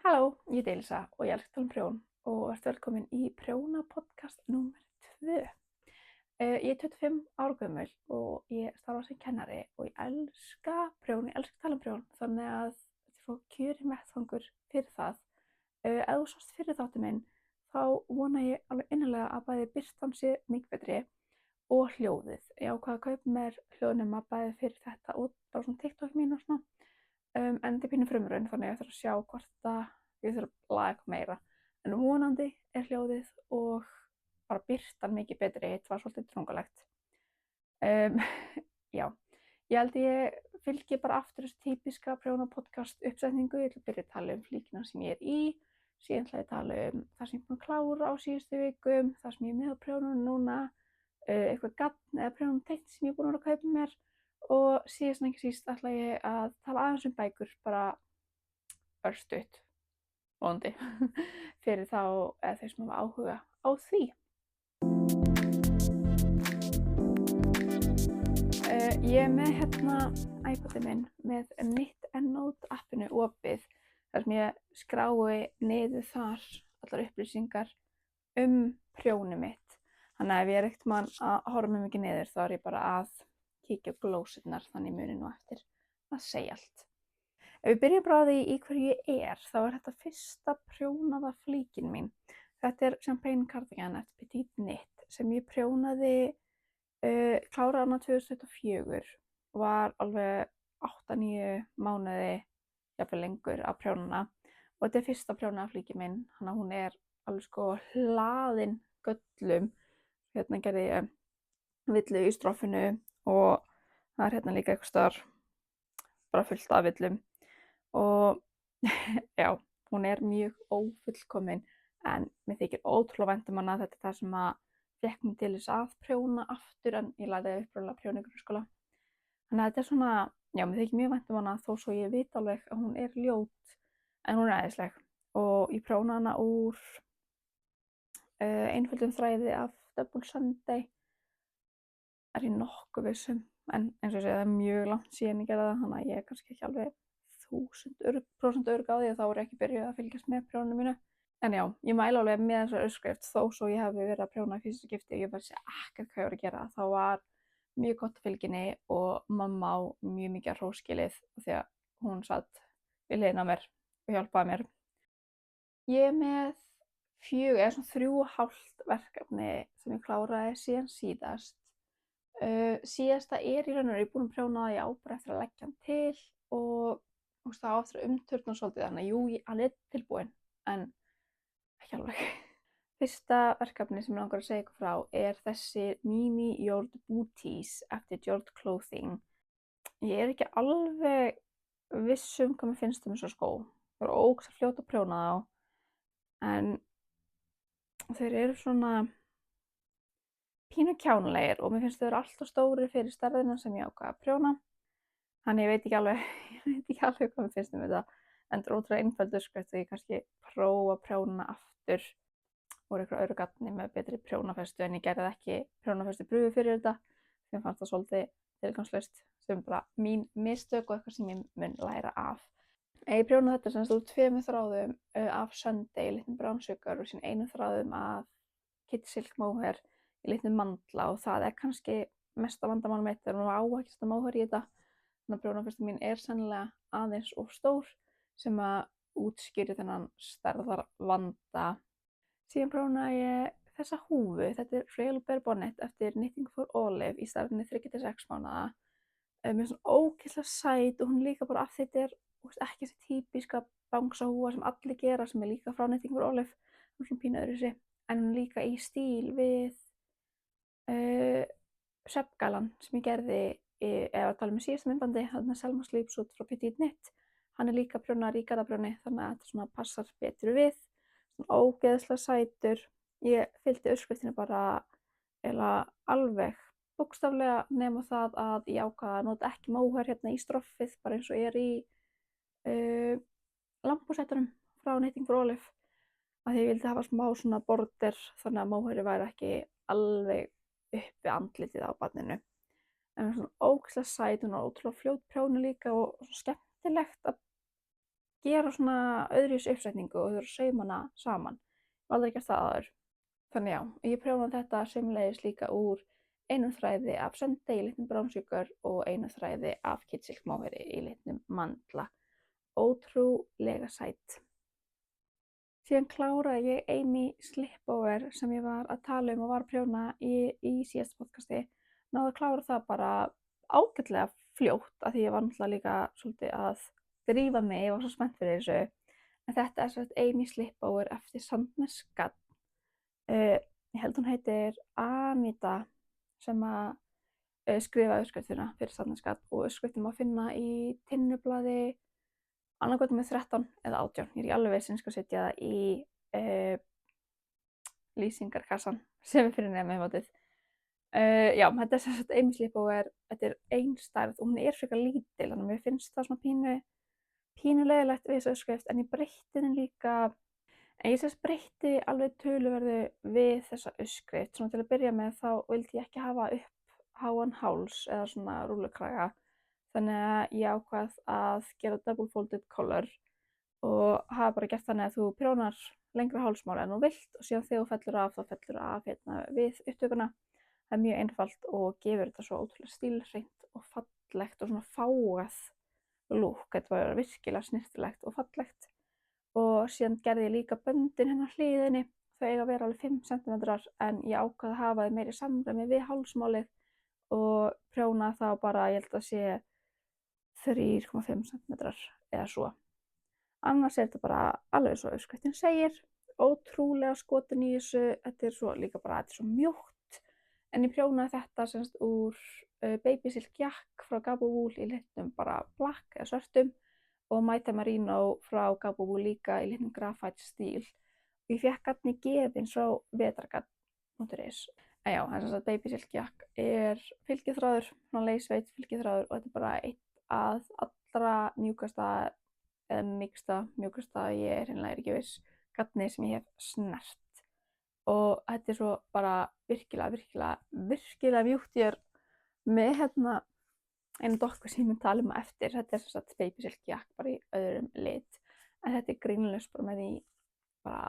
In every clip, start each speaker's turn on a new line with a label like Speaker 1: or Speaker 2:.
Speaker 1: Halló, ég heiti Elsa og ég elska að tala um prjón og verður velkomin í Prjóna podcast númer 2. Ég er 25 ára gömul og ég starfa sem kennari og ég elska prjón, ég elska að tala um prjón þannig að þetta er svo kjörinn vettvangur fyrir það. Ef þú sást fyrir þáttinn minn þá vona ég alveg innilega að bæði birtan sé mikið betri og hljóðið. Ég ákvað að kaupa mér hljóðnema bæði fyrir þetta og bara svona TikTok mín og svona. En þetta er pínu frumraun þannig að ég þarf að sjá hvort að ég þarf að laga eitthvað meira. En vonandi er hljóðið og bara birtan mikið betri, þetta var svolítið drungalegt. Já, ég held ég fylgi bara aftur þessu típiska Prjóna podcast uppsetningu. Ég ætla að byrja að tala um flíkina sem ég er í, síðan ætla ég að tala um það sem ég er búin að klára á síðustu vikum, það sem ég er með á prjónunum núna, eitthvað gagn eða prjónuteitt sem ég er búin að vera að kaupa mér og síðast en ekki síst ætla ég að tala aðeins um bækur, bara örstutt, vonandi, fyrir þá eða þau sem hafa áhuga á því. Ég er með hérna iPadinn minn með Knit and Note appinu opið þar sem ég skrái niður þar allar upplýsingar um prjónið mitt. Þannig að ef ég er ekkert mann að horfa mig mikið niður þá er ég bara að kíkja á glósurnar þannig muni nú eftir að segja allt. Ef við byrjum bara á því í hverju ég er, þá er þetta fyrsta prjónaða flíkin mín. Þetta er Champagne Cardigan eftir Petite Knit sem ég prjónaði, kláraði hana 2024 og var alveg 8-9 mánuði, jafnvel lengur að prjóna hana. Og þetta er fyrsta prjónaða flíkin mín, þannig að hún er alveg sko hlaðin göllum. Hérna gerði ég villu í stroffinu og það er hérna líka eitthvað staðar bara fullt af villum og já, hún er mjög ófullkomin en mér þykir ótrúlega vænt um hana. Þetta er það sem að fékk mig til þess að prjóna aftur en ég lærði upprunalega prjóna í grunnskóla. Þannig að þetta er svona, já, mér þykir mjög vænt um hana þó svo ég veit alveg að hún er ljót en hún er æðisleg og ég prjóna hana úr einföldum þræði af Double Sunday. Er ég nokkuð vissum, en eins og ég segi það er mjög langt síðan ég gerði það, þannig að ég er kannski ekki alveg 1000% örugg á því að þá er ég ekki byrjuð að fylgjast með prjónunum mínu. En já, ég mæla alveg með þessari uppskrift þó svo ég hafi verið að prjóna í fyrsta skipti og ég vissi ekkert hvað ég var að gera. Þá var mjög gott að fylgja henni og mamma á mjög mikið að hrós skilið því að hún satt við hliðina á mér og hjálpaði mér. Ég er með 4 eða svona 3,5 verkefni sem ég kláraði síðan síðast. Síðasta er í raun og veru, ég er búin að prjóna það, ég á bara eftir að leggja hann til og það á eftir að umturna svolítið þannig að jú, hann er tilbúinn en ekki alveg. Fyrsta verkefni sem ég langar að segja ykkur frá er þessi Mini Jord Booties eftir Jord Clothing. Ég er ekki alveg viss hvað mér finnst þessar skó. Það er ógeðslega fljót að prjóna þá en þeir eru svona pínu kjánalegir og mér finnst þau vera alltaf stórir fyrir stærðina sem ég ákvað að prjóna. Þannig ég veit ekki alveg hvað mér finnst þetta. En þetta er ótrúlega einföld uppskrift og ég kannski prófa að prjóna aftur úr eitthvað öðru gagni með betri prjónafestu en ég gerði ekki prjónafestu pröfu fyrir þetta. Þeim fannst það svolítið tilgangslaust sem bara mín mistök og eitthvað sem ég mun læra af. Ég prjónaði þetta semst úr 2 þráðum af Sunday, litlum brown sugar og síðan 1 þráðum af Kitty Silk Mohair í litlum mandla og það er kannski mesta vandamál mitt þegar hún á ekki að mohair í þetta. Þannig að prjónafestin mín er sennilega aðeins of stór sem að útskýri þennan stærðar vanda. Síðan prjónaði ég þessa húfu, þetta er Real Bear Bonnet eftir Knitting for Olive í stærðinni 3-6 mánaða. Mér finnst hún ógeðslega sæt og hún líka bara af þetta er ekki þessi típiska bangsahúfa sem allir gera sem er líka frá Knitting for Olive, hún er svona pínu öðruvísi en hún er líka í stíl við svefngalan sem ég gerði eða að tala um síðasta myndbandi, þarna Selma Sleepsuit frá Petite Knit. Hann er líka prjónaður í garðaprjóni þannig að þetta svona passar betur við. Svona ógeðslega sætur. Ég fylgdi uppskriftinni bara alveg bókstaflega nema það að ég ákvað að nota ekki mohair hérna í stroffið bara eins og ég er í lambhúshettunum frá Knitting for Olive. Af því ég vildi hafa smá svona border þannig að mohairi væri ekki alveg uppi andlitið á barninu. En svona ógeðslega sæt, hún er ótrúlega fljót prjóna líka og skemmtilegt að gera svona öðruvísi uppsetningu og þú þurfir að sauma hana saman. Ég hef aldrei gert það áður. Þannig já, ég prjónaði þetta sömuleiðis líka úr einum þræði af Sunday í litnum brown sugar og einum þræði af Kid Silk Mohair í litnum mandla. Ótrúlega sæt. Síðan kláraði ég Amy Slipover sem ég var að tala og var að prjóna í síðasta podcasti. Náði að klára það bara ágætlega fljótt af því ég var náttúrulega líka svolítið að drífa mig, ég var svo spennt fyrir þessu. En þetta er svo Amy Slipover eftir Sandnes Gadd. Ég held hún heitir Anita sem að skrifa uppskriftina fyrir Sandnes Gadd og uppskriftin má finna í Tinnublaði annarkvort með 13 eða 18. Ég er ekki alveg viss en ég skal setja það í lýsingarkassan sem er fyrir neðan mótið. Já, þetta er sem sagt Amy Slipover, þetta er ein stærð og hún er frekar lítil, þannig að mér finnst það svona pínulegilegt við þessu uppskrift en ég breytti henni líka, en ég sérst breytti alveg töluverðu við þessa uppskrift. Svona til að byrja með þá vildi ég ekki hafa upp háan háls eða svona rúllukraga. Þannig að ég ákvað að gera double folded collar og hafa bara gert þannig að þú prjónar lengra hálsmál en þú vilt og síðan þegar þú fellur af þá fellur af við upptökuna. Það er mjög einfalt og gefur þetta svo ótrúlega stílhreint og fallegt og svona fágað lúk. Þetta var virkilega snyrtilegt og fallegt. Og síðan gerði ég líka böndin hérna hliðinni. Þau eiga að vera alveg 5 cm en ég ákvað að hafa þau meiri samræmi við hálsmálið og prjóna þá bara, ég held að sé 3,5 cm eða svo. Annars er þetta bara alveg svo uppskriftin segir. Ótrúlega skotin í þessu. Þetta er svo líka bara, þetta er svo mjúkt. En ég prjónaði þetta semst úr Baby Silk Jack frá Gabbo Wool í litnum bara black eða svörtum og Maita Merino frá Gabbo Wool líka í litnum graphite stíl. Og ég fékk hann í gefins frá vetrargadd.is. En já, þess að Baby Silk Jack er fylgiþráður, svona leysveit fylgiþráður og þetta er bara eitt að allra mjúkasta eða mjúkasta, ég er hreinlega ekki viss, garni sem ég hef snert. Og þetta er svo bara virkilega mjúkt. Ég er með einu dokku sem ég mun tala eftir. Þetta er sem sagt Baby Silk Jack bara í öðrum lit. En þetta er grínlaust bara með því bara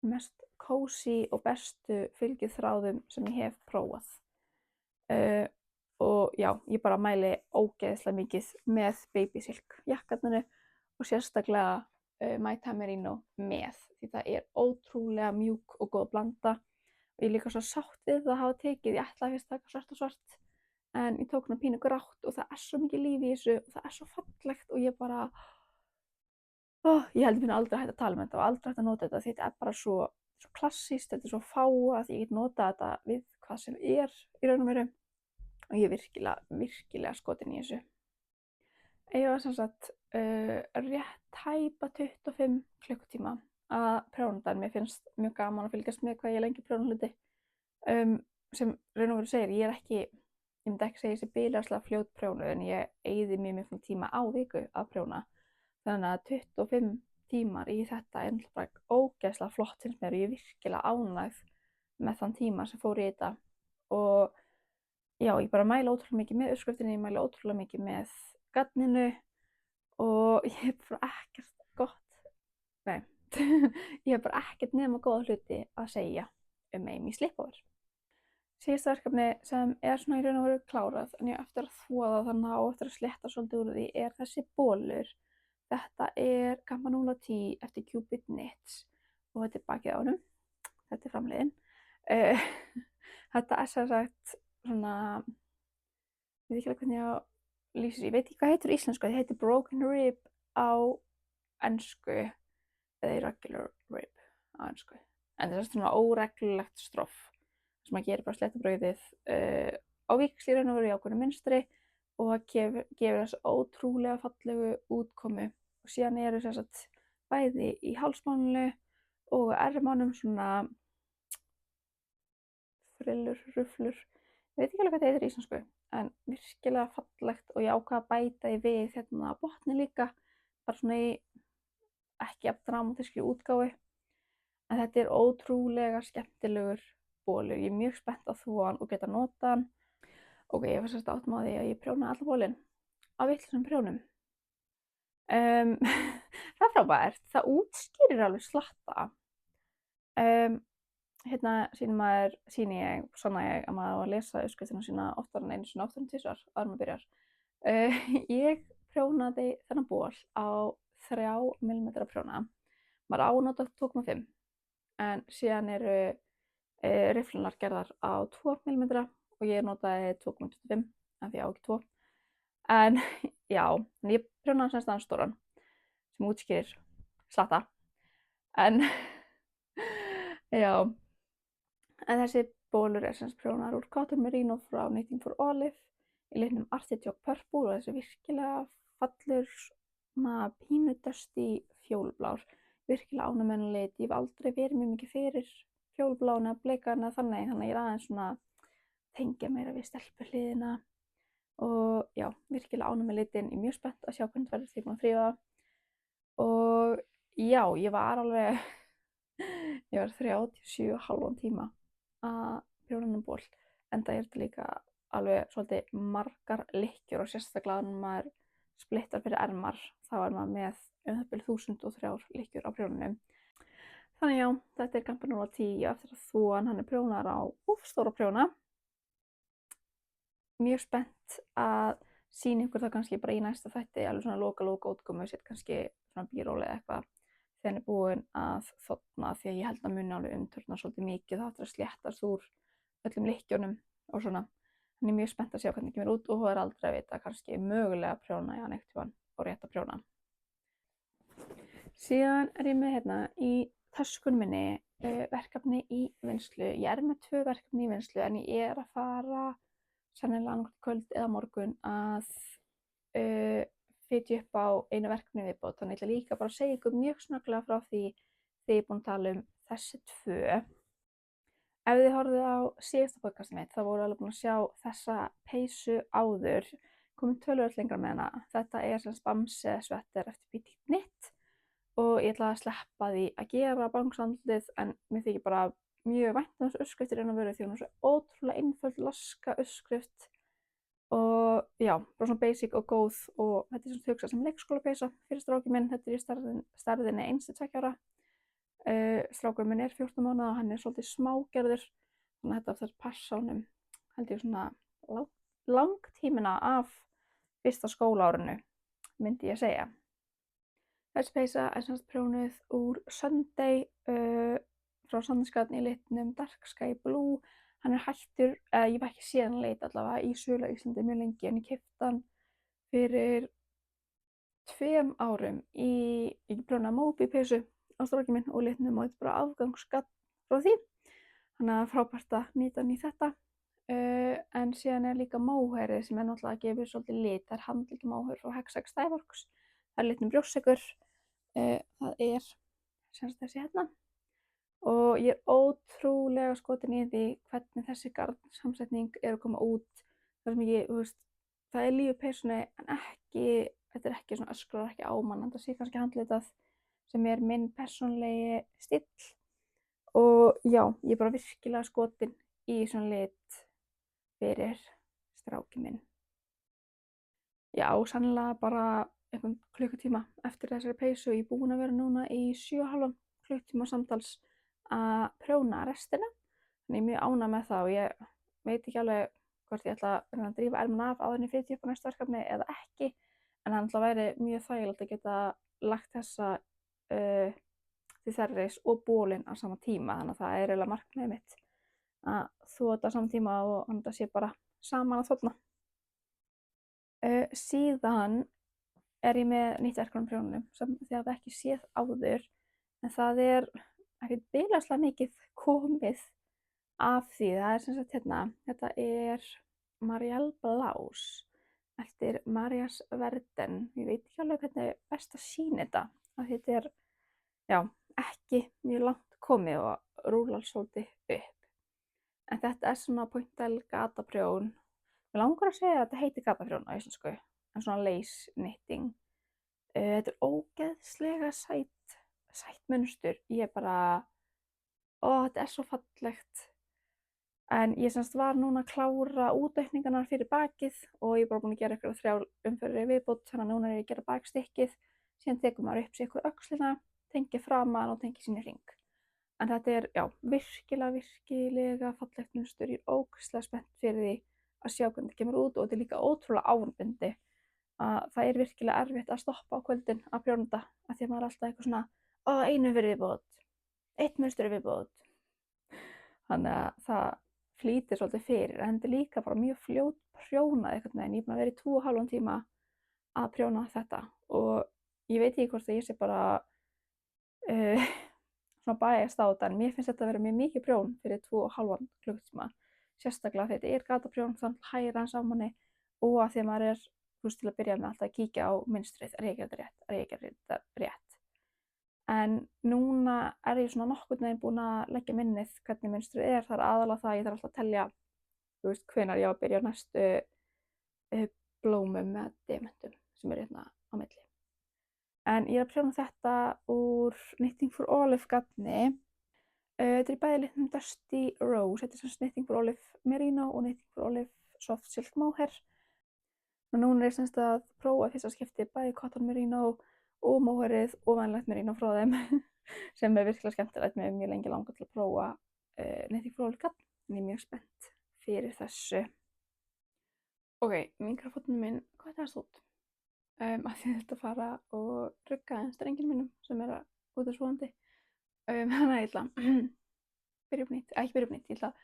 Speaker 1: mest cozy og bestu fylgiþráðum sem ég hef prófað. Og já, ég bara mæli ógeðslega mikið með Baby Silk jakkarninu og sérstaklega Maita Merino með því það er ótrúlega mjúk og góð blanda og ég er líka svo sátt við það að hafa tekið. Ég ætlaði fyrst að taka svart og svart en ég tók hana pínu grátt og það er svo mikið líf í þessu og það er svo fallegt og ég bara ég held ég aldrei hægt að tala um þetta og aldrei hægt að nota þetta því þetta er bara svo klassískt, þetta er svo fágað, ég get notað þetta við hvað sem er í raun og veru. Og ég er virkilega skotin í þessu. Ég var sem sagt rétt tæpa 25 klukkutíma að prjóna þetta en mér finnst mjög gaman að fylgjast með hvað ég lengi prjóna hluti. Sem raun og veru segir, ég myndi ekki segja þessi bilarslega fljót prjónu en ég eyði mjög miklum tíma á viku að prjóna. Þannig að 25 tímar í þetta er bara ógeðslega flott finnst mér og ég er virkilega ánægð með þann tíma sem fór í þetta. Og já, ég bara mæli ótrúlega mikið með uppskriftinni, ég mæli ótrúlega mikið með garninu og ég hef bara ég hef bara ekkert nema góða hluti að segja Amy Slipover. Síðasta verkefni sem er svona í raun og veru klárað en ég á eftir að þvo það þannig og eftir að slétta svolítið úr því er þessi bólur. Þetta er Campanula Tea eftir Cupid Knits og þetta er bakið á honum. Þetta er framleiðin. Þetta er sem sagt svona, ég veit ekki alveg hvernig ég á lýsa, ég veit ekki hvað heitir íslensku, þetta heitir broken rib á ensku eða irregular rib á ensku. En þetta er svona óreglulegt stroff sem að gera bara sléttabrauðið á víxl í raun og veru í ákveðnu mynstri og það gefur þessu ótrúlega fallegu útkomu og síðan eru sem sagt bæði í hálsmálinu og ermánum svona frillur, ruflur. Ég veit ekki alveg hvað þetta heitir í íslensku, en virkilega fallegt og ég ákvað að bæta því við hérna botni líka, bara svona í ekki jafn dramatískri útgáfu. En þetta er ótrúlega skemmtilegur bólur. Ég er mjög spennt að þvo hann og geta nota hann. Ok, ég var sérst áttum á því að ég prjónaði alla bólinn á vitlausum prjónum. Það er frábært. Það útskýrir alveg slatta. Um, hérna sýni ég, sanna ég að maður á að lesa uppskriftina sína oftar en einu sinni, oftar en tvisvar áður en maður byrjar. Ég prjónaði þennan ból á 3 mm prjóna. Maður á að nota 2,5 en síðan eru rifflunar gerðar á 2 mm og ég notaði 2,25 af því ég á ekki 2. En já, ég prjónaði semst aðeins stóran sem útskýrir slatta. En já, en þessi bólur er semst prjónaður úr Cotton Merino frá Knitting for Olive í litnum Artichoke Purple og þessi virkilega fallur pínu dusty fjólblár. Virkilega ánægður með þennan lit. Ég hef aldrei verið mjög mikið fyrir fjólbláan eða bleikan eða þannig ég er aðeins svona tengja meira við stelpuhliðina og já, virkilega ánægður með litinn. Ég er mjög spennt að sjá hvernig það verður þegar ég er búin að þrífa það. Og já, ég var 37,5 tíma að prjóna þennan ból, enda er þetta líka alveg svolítið margar lykkjur og sérstaklega þegar maður splittar fyrir ermar þá er maður með það bil 1003 lykkjur á prjónunum. Þannig já, þetta er Campagnolo númer 10 eftir að þvoan, hann er prjónaður á stóra prjóna. Mjög spennt að sýna ykkur það kannski bara í næsta þætti, alveg svona loka útkomu, set kannski svona bíróli eða eitthvað þegar hann er búinn að þorna því að ég held að muni alveg umturna svolítið mikið, það áttur að sléttast úr öllum lykkjunum og svona. Hann er mjög spennt að sjá hvernig það kemur út og þú er aldrei að vita kannski mögulega prjóna ég hann einhvern tímann og rétt að prjóna. Síðan er ég með hérna í töskunum minni verkefni í vinnslu. Ég er með 2 verkefni í vinnslu en ég er að fara sennilega annað kvöld eða morgun að fitja upp á einu verkefni viðbót. Þannig ég ætla líka bara að segja ykkur mjög snögglega frá því þegar ég er búin að tala um þessi 2. Ef þið horfið á síðasta podcastið mitt þá voru alveg búin að sjá þessa peysu áður, komin töluvert lengra með hana. Þetta er sem Bamse svetter eftir Petit Knit og ég ætla að sleppa því að gera bangsandlið en mér þykir bara mjög vænt um þessu uppskriftir en að vera því hún er svo ótrúlega einföld laska uppskrift og já, bara svona basic og góð og þetta er svona hugsað sem leikskólapeysa fyrir strákinn minn. Þetta er í stærðinni 1-2 ára. Strákurinn minn er 14 mánaða og hann er svolítið smágerður þannig að þetta þarf að passa honum held ég svona langtímina af fyrsta skólaárinu myndi ég segja. Þessi peysa er semst prjónuð úr Sunday frá Sandnesgarden í litnum Dark Sky Blue. Hann er hættur, ég var ekki séð hann leit allavega í sölu á Íslandi mjög lengi en ég keypti hann fyrir 2 árum í prjónaða Moby peysu á strákinn minn og litnum og þetta er bara afgangsgagn frá því. Þannig að frábært að nýta hann í þetta. En síðan er líka móhairið sem er náttúrulega að gefa svolítið lit. Það er handlíki móhair frá Hexax Dyeworks. Það er litnum brjóstsykur. Það er semst þessi hérna. Og ég er ótrúlega skotin í því hvernig þessi garnsamsetning er að koma út. Það er mikið, það er líf í peysunni en þetta er ekki svona öskrar ekki á mann. Þetta sé kannski handlitað sem er minn persónulegi stíll. Og já, ég er bara virkilega skotin í svona lit fyrir strákinn minn. Já, sannlega bara einhvern klukkutíma eftir þessari peysu. Ég er búin að vera núna í 7,5 klukkutíma samtals að prjóna restina. Þannig ég er mjög ánægð með það og ég veit ekki alveg hvort ég ætla að drífa ermina af áður en ég fitja upp á næsta verkefni eða ekki. En það ætla að væri mjög þægilegt að geta lagt þessa til þerris og bólinn á sama tíma. Þannig að það er eiginlega markmiðið mitt að þvo þetta á sama tíma og það sé bara saman að þorna. Síðan er ég með nýtt verkefni á prjónunum sem þið hafið ekki séð áður en það er ekkert bilaslega mikið komið af því. Það er sem sagt hérna, þetta er Marielle Blaus eftir Marias Verden. Ég veit ekki alveg hvernig best að sýna þetta. Þetta er já, ekki mjög langt komið og rúlar svolítið upp. En þetta er svona pointel gataprjón. Mér langar að segja að þetta heitir gataprjón á íslensku, en svona lace knitting. Þetta er ógeðslega sætt munstur. Ég er bara, þetta er svo fallegt. En ég semst var núna að klára útaukningarnar fyrir bakið og ég er bara búin að gera ykkur 3 umferðir í viðbót, þannig að núna er ég að gera bakstykkið. síðan tekur maður upp sig ykkur öxlina, tengir framan og tengir sín í hring. En þetta já, virkilega fallegt munstur. Ég ógeðslega spennt fyrir því að sjá hvernig þetta kemur út og þetta líka ótrúlega ávanabindandi. Það virkilega erfitt að stoppa á kvöldin að prjóna þetta af því að maður alltaf eitthvað svona, einu fyrir viðbót, eitt munstur viðbót. Þannig að það flýtir svolítið fyrir, en þetta líka bara mjög fljót prjónað einhvern veginn. Ég er búin að vera í 2,5 tíma að prjóna þetta og ég veit ekki hvort að ég sé bara svona bæjast á þetta, en mér finnst þetta að vera mjög mikið prjón fyrir 2,5 klukkutíma, sérstaklega þegar þetta gataprjón, þannig hægir hans á manni og að því að maður til að byrja með alltaf að kíkja á mynstrið, ég að gera þetta rétt. En núna ég svona nokkurn veginn búin að leggja minnið hvernig mynstrið það aðalega það að ég þarf alltaf að telja, hvenær ég á að byrja á næstu blómum með dementum sem hérna á milli. En ég að prjóna þetta úr Knitting for Olive garni. Þetta í bæði litnum Dusty Rose, þetta sem Knitting for Olive Merino og Knitting for Olive Soft Silk Mohair. Og núna ég semst að prófa fyrsta skipti bæði Cotton Merino og Mohairið og venjulegt Merino frá þeim sem virkilega skemmtilegt. Mér mjög lengi langað til að prófa Knitting for Olive garni, en ég mjög spennt fyrir þessu. Ok, mikrofónum minn, hvað það stótt? Að því þetta fara og rugga strenginn mínum sem út af svoandi. Þannig að ég ætla að byrja upp nýtt, ég ætla að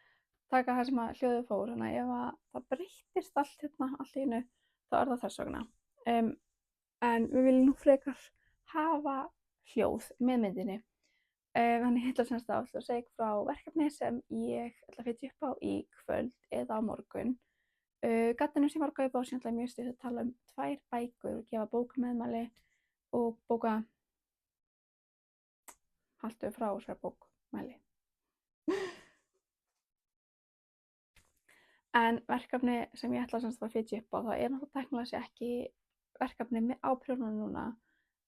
Speaker 1: taka það sem að hljóðið fór, þannig að ef það breyttist allt hérna allt í einu, þá það þess vegna. En við viljum nú frekar hafa hljóð með myndinni. Þannig ég ætla semst að segja frá verkefni sem ég ætla að fitja upp á í kvöld eða á morgun. Garninu sem ég var að kaupa og síðan ætla ég mjög stutt að tala 2 bækur og gefa bókameðmæli og haltu frá þessari bókmæli. En verkefni sem ég ætla að fitja upp á, það náttúrulega tæknilega ekki verkefni á prjónunum núna,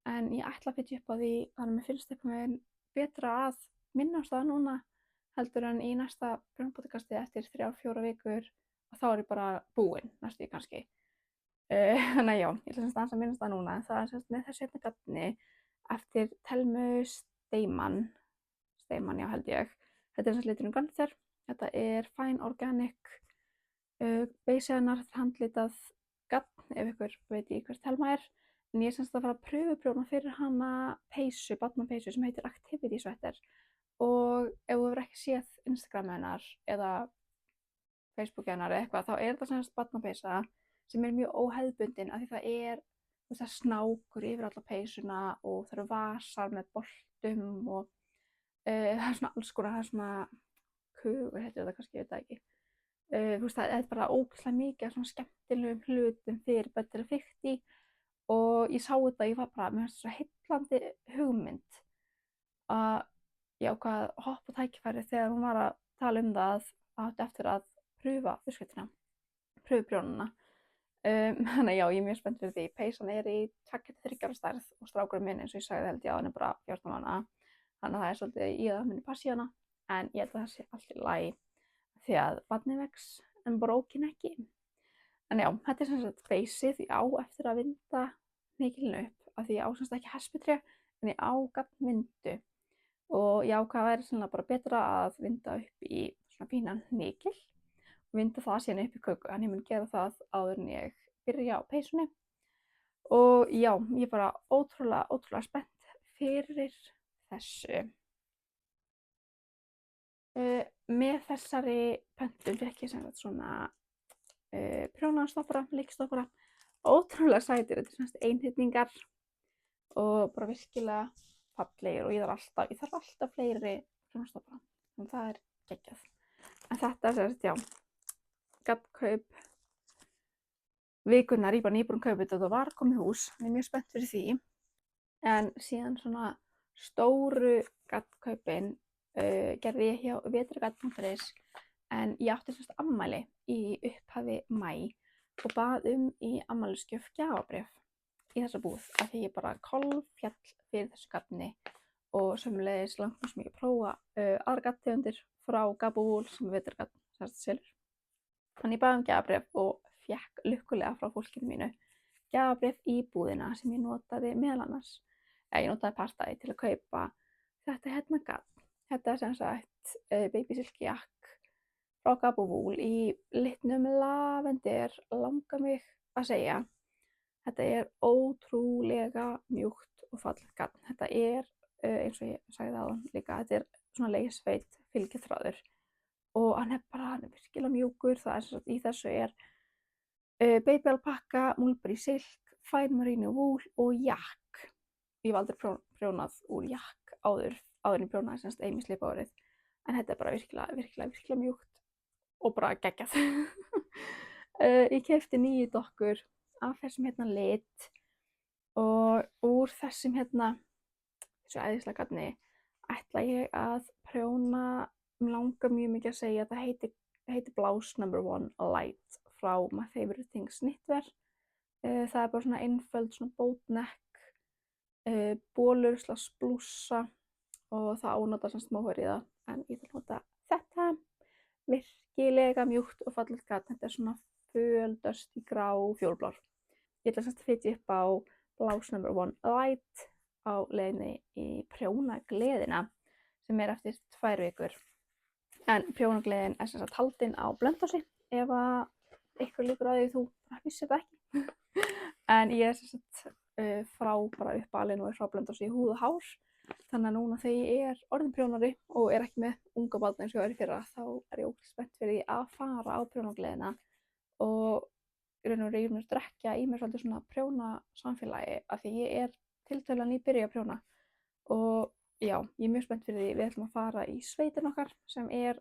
Speaker 1: en ég ætla að fitja upp á því þannig að mér finnst eitthvað betra að minnast það núna heldur en í næsta prjónpodcasti eftir 3-4 vikur. Og þá ég bara búin, næstu kannski. Þannig að já, ég ætla að minnast það núna, en það með þessu hérna garni eftir Thelmu Steinmann, já held ég. Þetta liturinn Gunther, þetta Fine Organic, beysið hennar handlitað garn, ef ykkur veit ég hver Thelma en ég að fara að pröfuprjóna fyrir hana peysu, barnapeysu sem heitir Activity Sweater og ef þú hefur ekki séð Instagram hennar eða Facebook hennar eða eitthvað, þá þetta semst barnapeysa sem mjög óhefðbundin af því það snákur yfir alla peysuna og það eru vasar með boltum og það svona alls konar, það svona kugur, heitir þetta kannski, ég veit það ekki. Það bara ógeðslega mikið af svona skemmtilegum hlutum fyrir börn til að fikta í og ég sá þetta, ég var bara, mér finnst þetta svo heillandi hugmynd að ég ákvað að hoppa á tækifæri þegar hún var að tala það að átti eftir að pröfa pröfuprjónuna. Þannig að já, ég mjög spennt fyrir því. Peysan í 2-3 ára stærð og strákurinn minn eins og ég sagði held ég að hann bara 14 mánaða. Þannig að það svolítið í það muni passi hana, en ég held að það sé allt í lagi því að barnið vex en brókin ekki. En já, þetta sem sagt beysið, ég á eftir að vinda hnykilinn upp af því ég á semst ekki hasptré en ég á garnvindu og ég ákvað að væri sennilega bara betra að vinda upp í svona fínan hnykil og vinda það síðan upp í köku, en ég mun gera það áður en ég byrja á peysunni. Og já, ég er bara ótrúlega spennt fyrir þessu. Með þessari pöntun fékk ég sem sagt svona prjónastoppara, líkstoppara, ótrúlega sætir, þetta semst einhyrningar og bara virkilega fallegir og ég þarf alltaf fleiri prjónastoppara, þannig það geggjað. En þetta semst, já, gagnkaup vikunnar, ég bara nýbúin kaupið þetta og var komið í hús, ég er mjög spennt fyrir því. En síðan svona stóru gagnkaupin gerði ég hjá vetrargarn.is en ég átti semst afmæli í upphafi maí og bað í afmælisgjöf gjafabréf í þessa búð af því ég bara kolfjall fyrir þessu garni og sömuleiðis langt sem ég prófa aðrar garntegundir frá Gabawool sem vetrargarn semst selur. Þannig ég bað gjafabréf og fékk lukkulega frá fólkinu mínu gjafabréf í búðina sem ég notaði meðal annars, ég notaði partæði til að kaupa þetta hérna gagn. Þetta er sem sagt Baby Silk Jakk frá Gabowool í litnum lavender, langar mig að segja. Þetta er ótrúlega mjúkt og fallegt gagn. Þetta er, eins og ég sagði áðan líka, þetta er svona leysveit fylgjaþráður og hann er virkilega mjúkur. Það er sem sagt, í þessu er baby alpakka, mulberry silk, fine merino wool og jakk. Ég hef aldrei prjónað úr jakk áður en ég prjónaði semst Amy Slip-árið, en þetta er bara virkilega mjúkt og bara geggjað. Ég keypti 9 dokkur af þessum hérna lit og úr þessum hérna þessu æðislega gagni ætla ég að prjóna, mig langar mjög mikið að segja, það heitir Blouse No. 1 Light frá My Favorite Things Knitwear. Það er bara svona einföld svona boatneck, bólur slags blússa og það ánota sem smóhör í það, en ég ætla að nota þetta virkilega mjúkt og fallegt gagn. Þetta er svona földöst í grá fjólblár. Ég ætla semst að fitja upp á Blouse No. 1 Light á leiðinni í prjónagleðina sem er eftir 2 vikur. En prjónagleðin er sem sagt haldin á Blönduósi, ef að ykkur líkur á því þú bara vissir það ekki. En ég er sem sagt frá bara uppalin og er frá Blönduósi í húð og hár. Þannig að núna þegar ég er orðin prjónari og er ekki með unga barn eins og ég var í fyrra, þá er ég ógeðslega spennt fyrir því að fara á prjónagleðina og í raun og veru drekja í mér svolítið svona prjónasamfélagi af því ég er tiltölulega nýbyrjuð að prjóna. Og já, ég er mjög spennt fyrir því. Við ætlum að fara í sveitin okkar sem er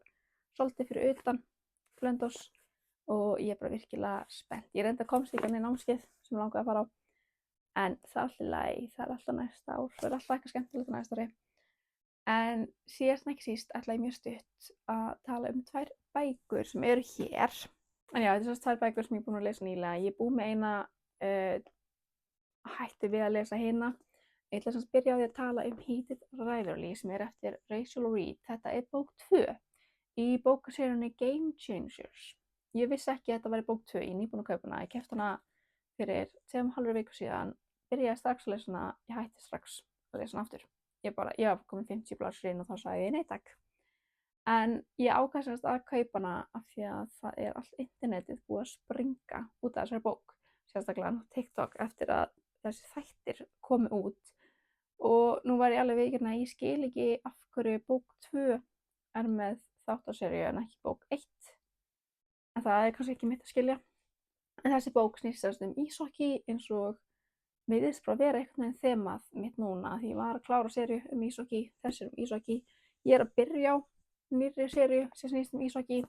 Speaker 1: svolítið fyrir utan Blönduós og ég er bara virkilega spennt. Ég reyndar komst ekki inn í námskeið sem ég langaði að fara á, en það er alltaf læg, það er alltaf næsta ár, það er alltaf eitthvað skemmtilegt á næsta ári. En síðast en ekki síst ætla ég mjög stutt að tala um 2 bækur sem eru hér. En já, þetta er svona 2 bækur sem ég er búin að lesa nýlega. Ég er búin með eina, hætti við að lesa hina. Ég ætla að byrja á því að tala um Heated Rivalry sem er eftir Rachel Reed. Þetta er bók 2 í bókaseríunni Game Changers. Ég vissi ekki að þetta væri bók 2, ég er nýbúin að kaupa hana. Ég keypti hana fyrir 2,5 viku síðan, byrjaði strax að lesa hana, ég hætti strax að lesa hana aftur. Ég var komin 50 blaðsíður inn og þá sagði ég nei takk. En ég ákvað semst að kaupa hana af því að það er allt internetið búið að springa út af þessari bók, sérstaklega á TikTok eftir að þessi þættir komu út. Og nú var ég alveg viðurkenna að ég skil ekki af hverju bók 2 er með þáttaseríu en ekki bók 1. En það er kannski ekki mitt að skilja. En þessi bók snýst íshokkí eins og virðist bara vera einhvern veginn þemað mitt núna því ég var að klára seríu um íshokkí, þessi íshokkí. Ég er að byrja á nýrri seríu sem snýst íshokkí.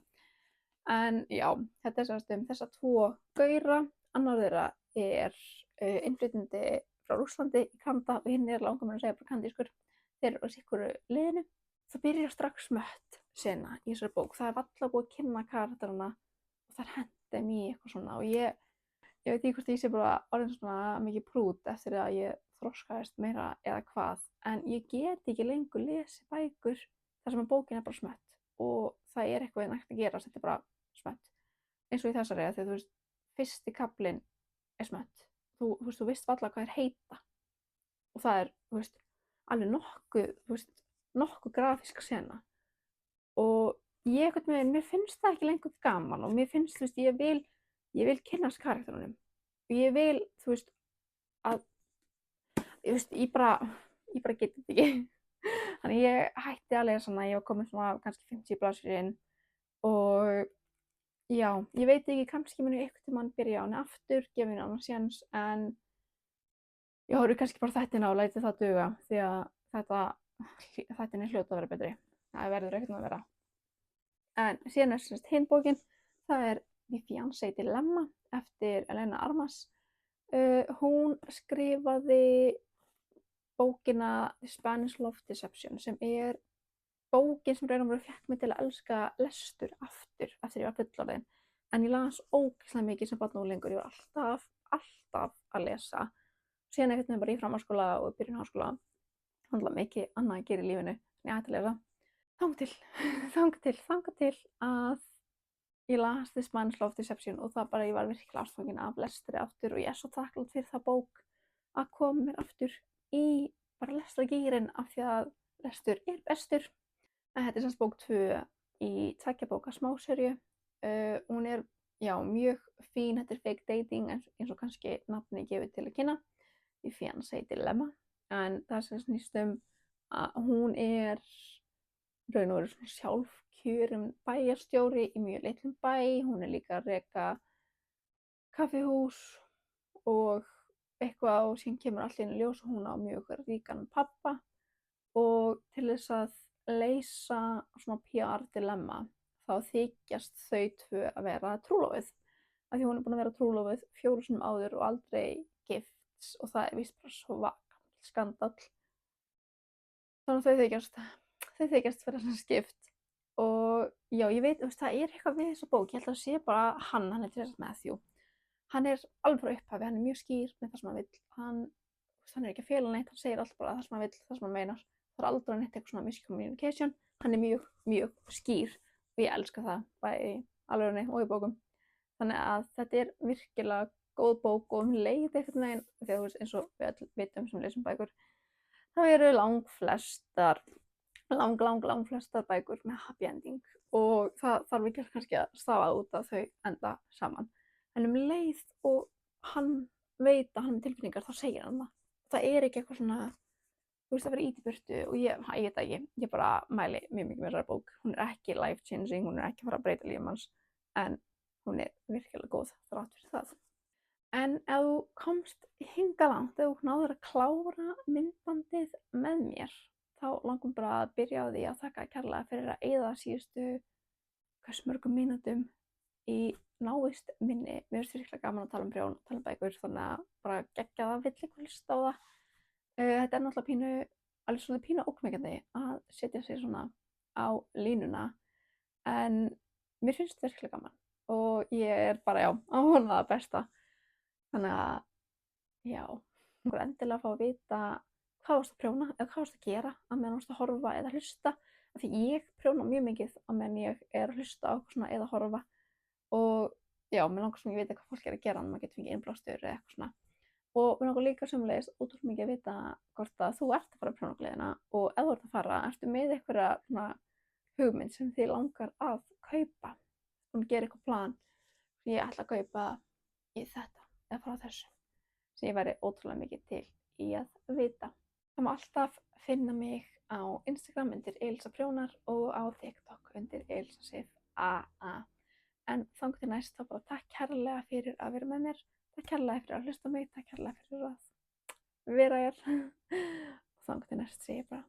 Speaker 1: En já, þetta er þessa 2 gaura. Annar þeirra er innflytjandi frá Rússlandi í Kanada og hinn er langar mér að segja bara kandískur. Þeir eru á sikkuru liðinu. Það byrjar strax mött sena í þessari bók. Það er varla búið að kynna karakterana og það hendi mér í eitthvað svona og ég veit ekki hvort ég sé bara orðin svona mikið prúd eftir að ég þroskaðist meira eða hvað, en ég get ekki lengur lesið bækur þar sem bókin er bara smött og það er eitthvað nægt að gera, þetta er bara smött. Eins og í þessari þegar þú veist, fyrsti kaflinn er smött. Þú veist varla hvað er heita og það er, þú veist, alveg nokkuð grafísk sena og ég mér finnst það ekki lengur gaman og mér finnst, þú veist, ég vil kynnast karakterunum og ég vil, þú veist, að ég bara get þetta ekki. Þannig ég hætti að lesa hana, ég var komin svona kannski 50 blaðsíður inn og já, ég veit ekki, kannski muni einhvern tímann byrja á henni aftur, gefa henni annan séns, en ég horfi kannski bara þættina og læti það duga því að þættin er hljóta að vera betri. Það verður ekkert að vera. En síðan er hinn bókin, það er The Fiancé Dilemma eftir Elena Armas. Hún skrifaði bókina The Spanish Love Deception sem er bókin sem raun og veru fékk mig til að elska lestur aftur eftir ég var fullorðin. En ég las ógeðslega mikið sem barn og unglingur, ég var alltaf að lesa. Síðan einhvern veginn bara í framhaldsskóla og byrjun háskóla, handla mikið annað að gera í lífinu en ég hætti að lesa. Þangað til að ég las This Man's Love Deception og það bara, ég var virkilega ástfangin af lestri aftur og ég svo þakklát fyrir það bók að koma mér aftur í bara lestrargírinn af því að lestur bestur. En þetta semst bók 2 í 2 bóka smáserju. Hún já, mjög fín, þetta fake dating eins og kannski nafni gefið til að kynna í Fiancé Dilemma, en það sem snýst að hún raun og veru svona sjálfkjörin bæjarstjóri í mjög litlum bæ, hún líka að reka kaffihús og eitthvað og síðan kemur allt inn í ljós og hún á mjög ríkan pappa og til þess að leysa svona PR dilemma þá þykjast þau tvö að vera trúlofuð af því hún búin að vera trúlofuð 4 sinnum áður og aldrei gift og það víst bara svakamikill skandall. Þannig að þau þykjast vera svona skipt og já, ég veit, það eitthvað við þessa bók, ég held að það sé bara hann er Theresa Matthew. Hann alveg frá upphafi, hann mjög skýr með það sem hann vill, hann ekki að fela neitt, hann segir alltaf bara það sem hann vill, það sem hann meinar. Það aldrei neitt eitthvað svona miscommunication, hann mjög, mjög skýr og ég elska það, bæði í alvörunni og í bókum. Þannig að þetta virkilega góð bók og leið einhvern veginn, þegar eins og við öll vitum sem lesum bækur, það langflestar bækur með happy ending og það þarf ekki kannski að stafa út að þau enda saman. En leið og hann veit að hann með tilfinningar, þá segir hann það. Það ekki eitthvað svona, það vera ít í burtu og ég veit ekki, ég bara mæli mjög mikið með þessari bók. Hún ekki life changing, hún ekki að fara að breyta lífum hans, en hún virkilega góð þrátt fyrir það. En ef þú komst hingað langt, ef þú náðir að klára myndbandið með mér, þá langum bara að byrja á því að þakka kærlega fyrir að eyða síðustu hversu mörgum mínútum í návist minni. Mér finnst virkilega gaman að tala um prjón, tala um bækur, þannig að bara geggja það, vill eitthvað hlusta á það. Þetta náttúrulega alveg svona pínu ógnvekjandi að setja sig svona á línuna, en mér finnst virkilega gaman og ég bara, já, að vona það besta. Þannig að, já, hún endilega að fá að vita hvað varst að prjóna eða hvað varst að gera að meðan varst að horfa eða hlusta. Af því ég prjóna mjög mikið að meðan ég að hlusta á eitthvað svona eða horfa og já, mér langar svo mikið að vita hvað fólk að gera en maður getur fengið innblástur eða eitthvað svona. Og mér langar líka sömulegis ótrúlega mikið að vita hvort að þú ert að fara á prjónagleðina og ef þú ert að fara, ertu með einhverja svona hugmynd sem þig langar að kaupa? Þú gera eitthvað plan, ég ætla að kaupa í þetta eða frá þessu, sem ég væri ótrúlega mikið til í að vita. Það má alltaf finna mig á Instagram undir Elísa Prjónar og á TikTok undir Elísa Sif AA. En þangað til næst þá bara takk kærlega fyrir að vera með mér, takk kærlega fyrir að hlusta á mig, takk kærlega fyrir að vera hér og þangað til næst segi ég bara